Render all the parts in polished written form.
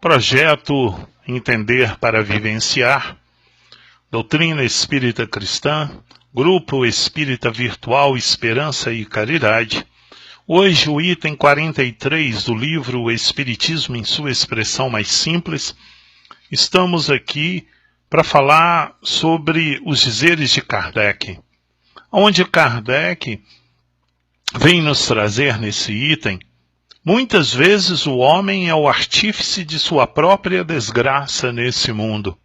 Projeto Entender para Vivenciar, Doutrina Espírita Cristã, Grupo Espírita Virtual Esperança e Caridade. Hoje o item 43 do livro O Espiritismo em sua expressão mais simples. Estamos aqui para falar sobre os dizeres de Kardec, onde Kardec vem nos trazer nesse item: muitas vezes o homem é o artífice de sua própria desgraça nesse mundo.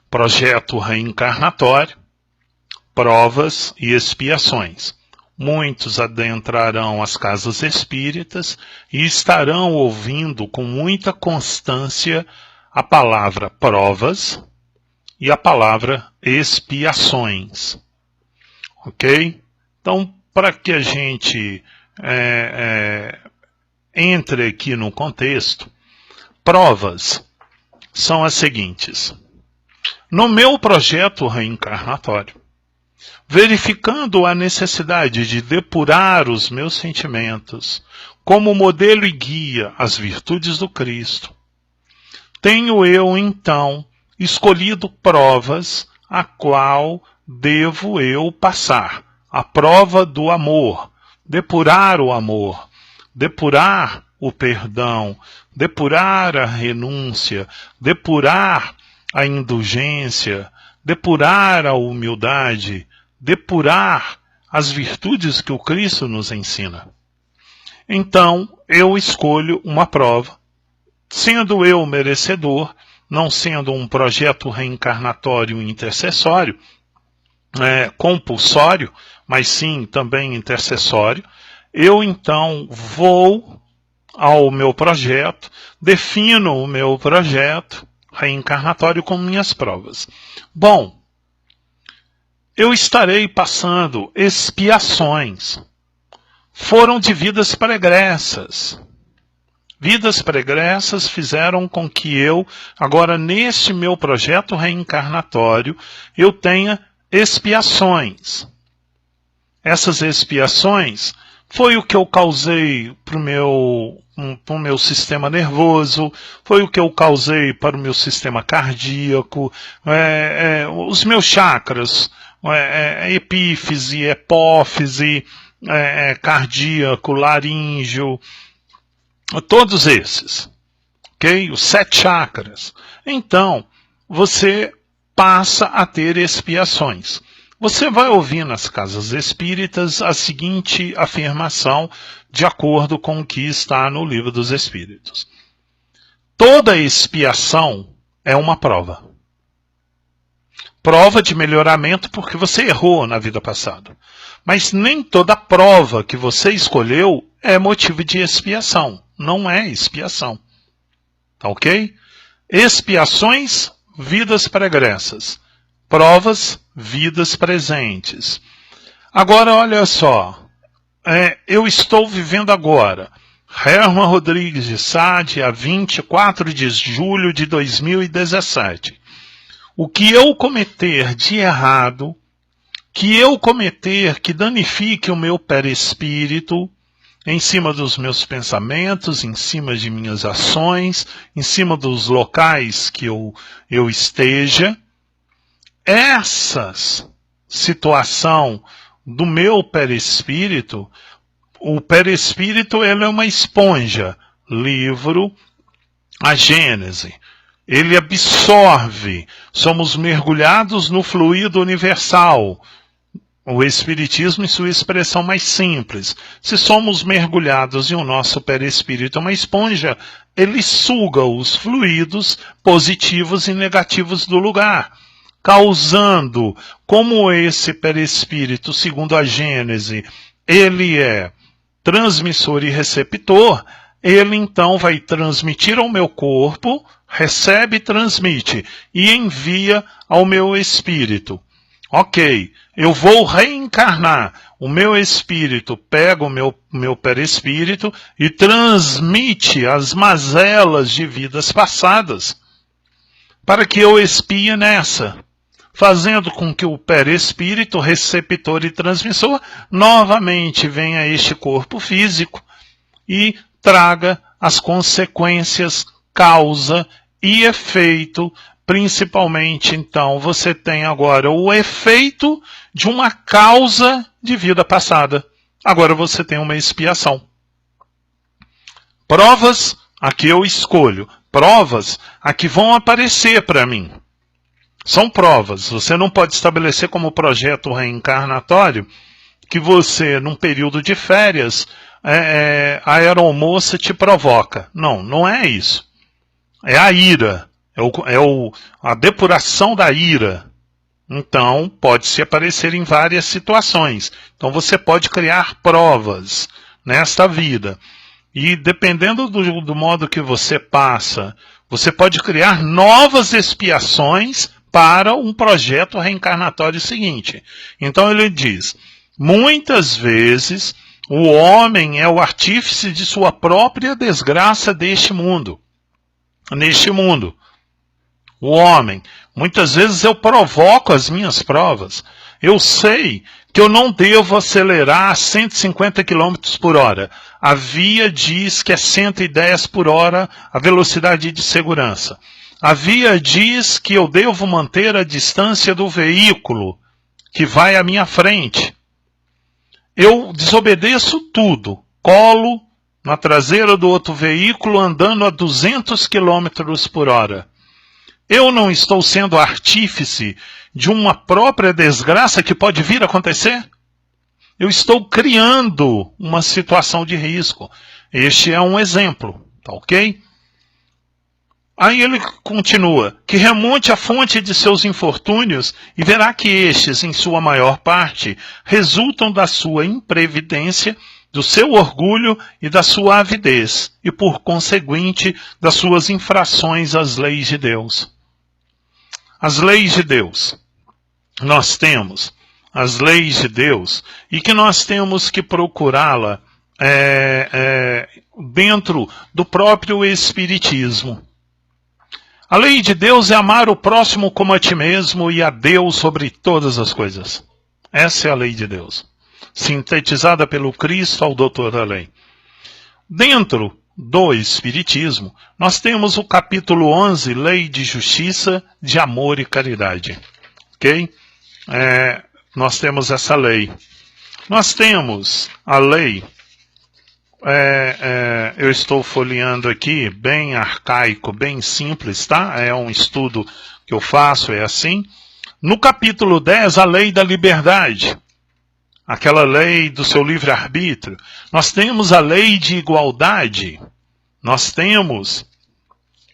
Projeto reencarnatório, provas e expiações. Muitos adentrarão as casas espíritas e estarão ouvindo com muita constância a palavra provas e a palavra expiações. Ok? Então, para que a gente entre aqui no contexto, provas são as seguintes. No meu projeto reencarnatório, verificando a necessidade de depurar os meus sentimentos como modelo e guia às virtudes do Cristo, tenho eu, então, escolhido provas a qual devo eu passar. A prova do amor, depurar o amor, depurar o perdão, depurar a renúncia, depurar a indulgência, depurar a humildade, depurar as virtudes que o Cristo nos ensina. Então, eu escolho uma prova, sendo eu merecedor, não sendo um projeto reencarnatório intercessório, compulsório, mas sim também intercessório. Eu então vou ao meu projeto, defino o meu projeto reencarnatório com minhas provas. Bom, eu estarei passando expiações. Foram de vidas pregressas. Vidas pregressas fizeram com que eu, agora neste meu projeto reencarnatório, eu tenha expiações. Essas expiações foi o que eu causei para o meu sistema nervoso, foi o que eu causei para o meu sistema cardíaco, os meus chakras, epífise, hipófise, cardíaco, laríngeo, todos esses, ok? Os 7 chakras. Então, você passa a ter expiações. Você vai ouvir nas casas espíritas a seguinte afirmação, de acordo com o que está no Livro dos Espíritos. Toda expiação é uma prova. Prova de melhoramento porque você errou na vida passada. Mas nem toda prova que você escolheu é motivo de expiação. Não é expiação. Tá ok? Expiações, vidas pregressas. Provas, vidas presentes. Agora, olha só. Eu estou vivendo agora. Herman Rodrigues de Sá, dia 24 de julho de 2017. O que eu cometer de errado, que danifique o meu perispírito, em cima dos meus pensamentos, em cima de minhas ações, em cima dos locais que eu esteja, essa situação do meu perispírito, o perispírito ele é uma esponja, livro, a Gênese. Ele absorve, somos mergulhados no fluido universal. O Espiritismo em sua expressão mais simples. Se somos mergulhados e o nosso perispírito é uma esponja, ele suga os fluidos positivos e negativos do lugar, causando, como esse perispírito, segundo a Gênese, ele é transmissor e receptor, ele então vai transmitir ao meu corpo, recebe e transmite, e envia ao meu espírito. Ok, eu vou reencarnar. O meu espírito pega o meu perispírito e transmite as mazelas de vidas passadas, para que eu expie nessa, fazendo com que o perispírito, receptor e transmissor, novamente venha a este corpo físico e traga as consequências causa e efeito. Principalmente, então, você tem agora o efeito de uma causa de vida passada. Agora você tem uma expiação. Provas, aqui eu escolho. Provas, aqui vão aparecer para mim. São provas. Você não pode estabelecer como projeto reencarnatório que você, num período de férias, a aeromoça te provoca. Não, não é isso. É a ira. A depuração da ira. Então, pode-se aparecer em várias situações. Então, você pode criar provas nesta vida. E, dependendo do modo que você passa, você pode criar novas expiações para um projeto reencarnatório seguinte. Então, ele diz, muitas vezes, o homem é o artífice de sua própria desgraça deste mundo. Neste mundo. O homem, muitas vezes eu provoco as minhas provas. Eu sei que eu não devo acelerar a 150 km por hora. A via diz que é 110 por hora a velocidade de segurança. A via diz que eu devo manter a distância do veículo que vai à minha frente. Eu desobedeço tudo. Colo na traseira do outro veículo andando a 200 km por hora. Eu não estou sendo artífice de uma própria desgraça que pode vir a acontecer? Eu estou criando uma situação de risco. Este é um exemplo, tá ok? Aí ele continua, que remonte à fonte de seus infortúnios e verá que estes, em sua maior parte, resultam da sua imprevidência, do seu orgulho e da sua avidez, e por conseguinte, das suas infrações às leis de Deus. As leis de Deus. Nós temos as leis de Deus e que nós temos que procurá-la dentro do próprio Espiritismo. A lei de Deus é amar o próximo como a ti mesmo e a Deus sobre todas as coisas. Essa é a lei de Deus, sintetizada pelo Cristo ao doutor da lei. Dentro do Espiritismo, nós temos o capítulo 11, Lei de Justiça, de Amor e Caridade. Ok? Nós temos essa lei. Nós temos a lei, eu estou folheando aqui, bem arcaico, bem simples, tá? É um estudo que eu faço, é assim. No capítulo 10, a lei da liberdade. Aquela lei do seu livre-arbítrio. Nós temos a lei de igualdade. Nós temos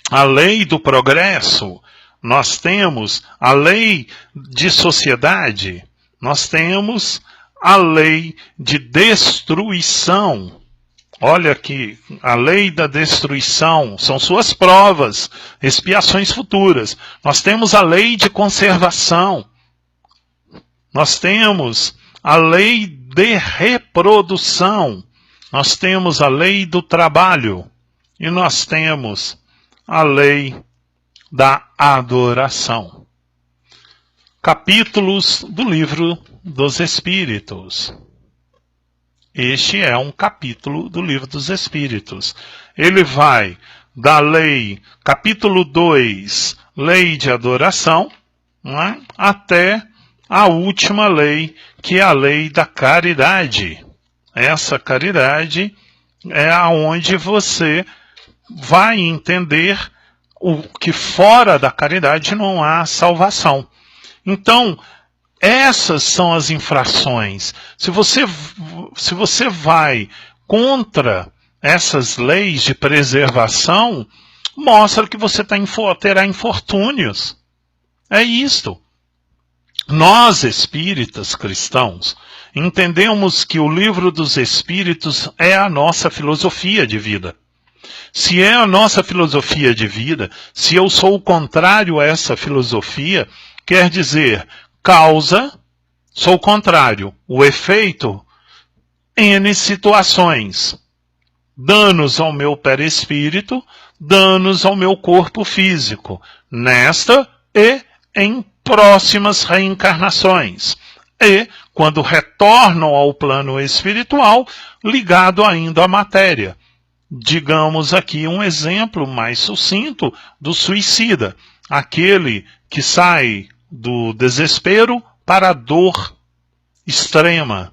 a lei do progresso. Nós temos a lei de sociedade. Nós temos a lei de destruição. Olha aqui, a lei da destruição são suas provas, expiações futuras. Nós temos a lei de conservação. Nós temos a lei de reprodução. Nós temos a lei do trabalho. E nós temos a lei da adoração. Capítulos do Livro dos Espíritos. Este é um capítulo do Livro dos Espíritos. Ele vai da lei, capítulo 2, lei de adoração, né, até a última lei, que é a lei da caridade. Essa caridade é aonde você vai entender o que fora da caridade não há salvação. Então, essas são as infrações. Se você vai contra essas leis de preservação, mostra que você terá infortúnios. É isto. Nós, espíritas cristãos, entendemos que o Livro dos Espíritos é a nossa filosofia de vida. Se é a nossa filosofia de vida, se eu sou o contrário a essa filosofia, quer dizer, causa, sou o contrário, o efeito, N situações. Danos ao meu perispírito, danos ao meu corpo físico, nesta e em próximas reencarnações. E, quando retornam ao plano espiritual, ligado ainda à matéria. digamos aqui, um exemplo mais sucinto do suicida. Aquele que sai do desespero para a dor extrema.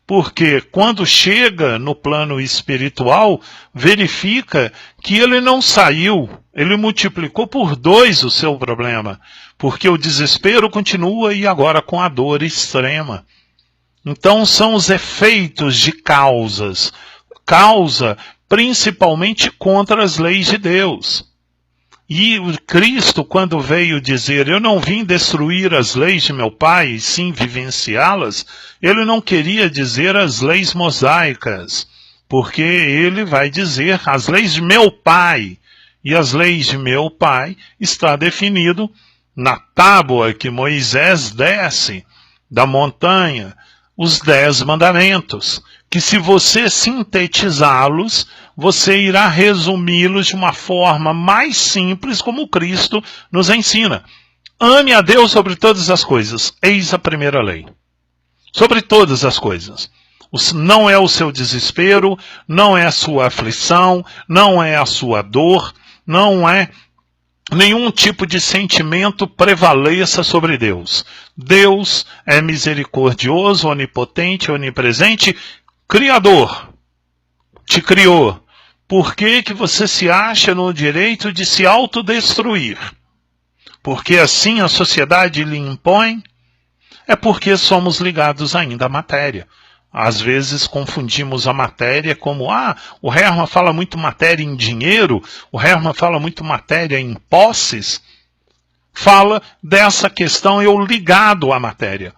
Porque quando chega no plano espiritual, verifica que ele não saiu, ele multiplicou por 2 o seu problema. Porque o desespero continua e agora com a dor extrema. Então são os efeitos de causas. Causa principalmente contra as leis de Deus. E o Cristo, quando veio dizer, eu não vim destruir as leis de meu Pai, e sim vivenciá-las, ele não queria dizer as leis mosaicas, porque ele vai dizer as leis de meu Pai. E as leis de meu Pai está definido na tábua que Moisés desce da montanha, os 10 mandamentos, que se você sintetizá-los, você irá resumi-los de uma forma mais simples, como Cristo nos ensina. Ame a Deus sobre todas as coisas. Eis a primeira lei. Sobre todas as coisas. Não é o seu desespero, não é a sua aflição, não é a sua dor, não é nenhum tipo de sentimento prevaleça sobre Deus. Deus é misericordioso, onipotente, onipresente, Criador. Te criou. Por que que você se acha no direito de se autodestruir? Porque assim a sociedade lhe impõe? É porque somos ligados ainda à matéria. Às vezes confundimos a matéria como, o Hermann fala muito matéria em dinheiro, o Hermann fala muito matéria em posses. Fala dessa questão eu ligado à matéria.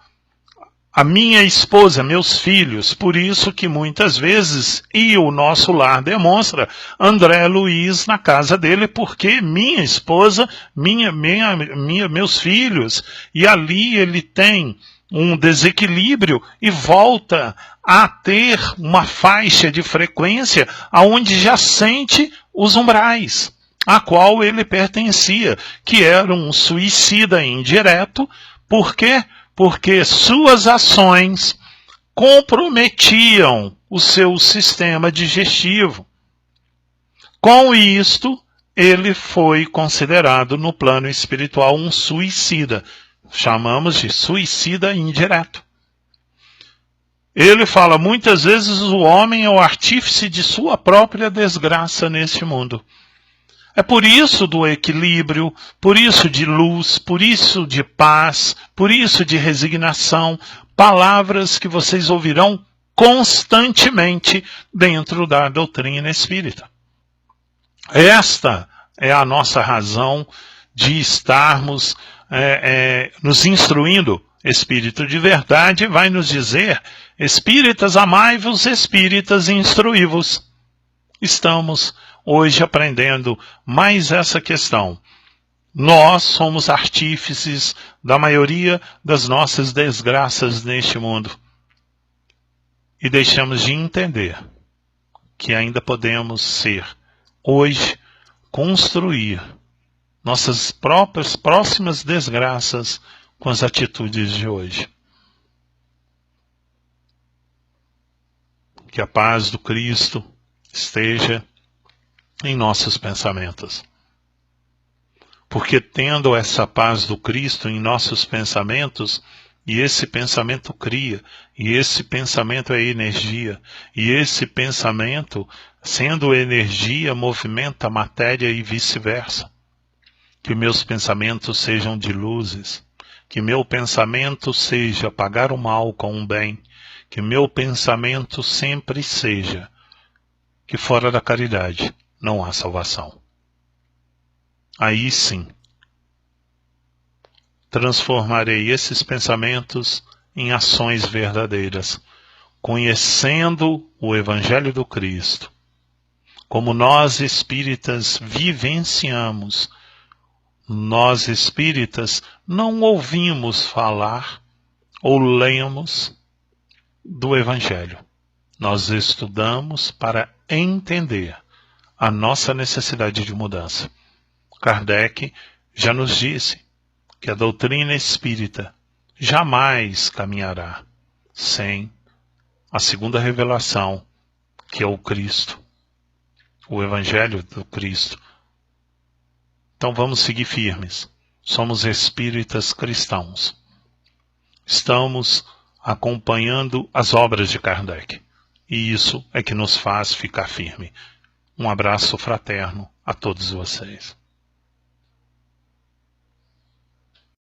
A minha esposa, meus filhos, por isso que muitas vezes, e o nosso lar demonstra, André Luiz na casa dele, porque minha esposa, meus filhos, e ali ele tem um desequilíbrio e volta a ter uma faixa de frequência aonde já sente os umbrais, a qual ele pertencia, que era um suicida indireto. Por quê? Porque suas ações comprometiam o seu sistema digestivo. Com isto, ele foi considerado no plano espiritual um suicida. Chamamos de suicida indireto. Ele fala, muitas vezes o homem é o artífice de sua própria desgraça neste mundo. É por isso do equilíbrio, por isso de luz, por isso de paz, por isso de resignação, palavras que vocês ouvirão constantemente dentro da doutrina espírita. Esta é a nossa razão de estarmos nos instruindo. Espírito de verdade vai nos dizer, espíritas amai-vos, espíritas instruí-vos. Estamos hoje aprendendo mais essa questão. Nós somos artífices da maioria das nossas desgraças neste mundo. E deixamos de entender que ainda podemos ser, hoje, construir nossas próprias próximas desgraças com as atitudes de hoje. Que a paz do Cristo esteja em nossos pensamentos. Porque tendo essa paz do Cristo em nossos pensamentos, e esse pensamento cria, e esse pensamento é energia, e esse pensamento, sendo energia, movimenta a matéria e vice-versa. Que meus pensamentos sejam de luzes, que meu pensamento seja pagar o mal com o bem, que meu pensamento sempre seja que fora da caridade não há salvação. Aí sim, transformarei esses pensamentos em ações verdadeiras, conhecendo o Evangelho do Cristo, como nós espíritas vivenciamos. Nós espíritas não ouvimos falar ou lemos do Evangelho. Nós estudamos para entender a nossa necessidade de mudança. Kardec já nos disse que a doutrina espírita jamais caminhará sem a segunda revelação, que é o Cristo. o Evangelho do Cristo. Então vamos seguir firmes. Somos espíritas cristãos. Estamos acompanhando as obras de Kardec. E isso é que nos faz ficar firme. Um abraço fraterno a todos vocês.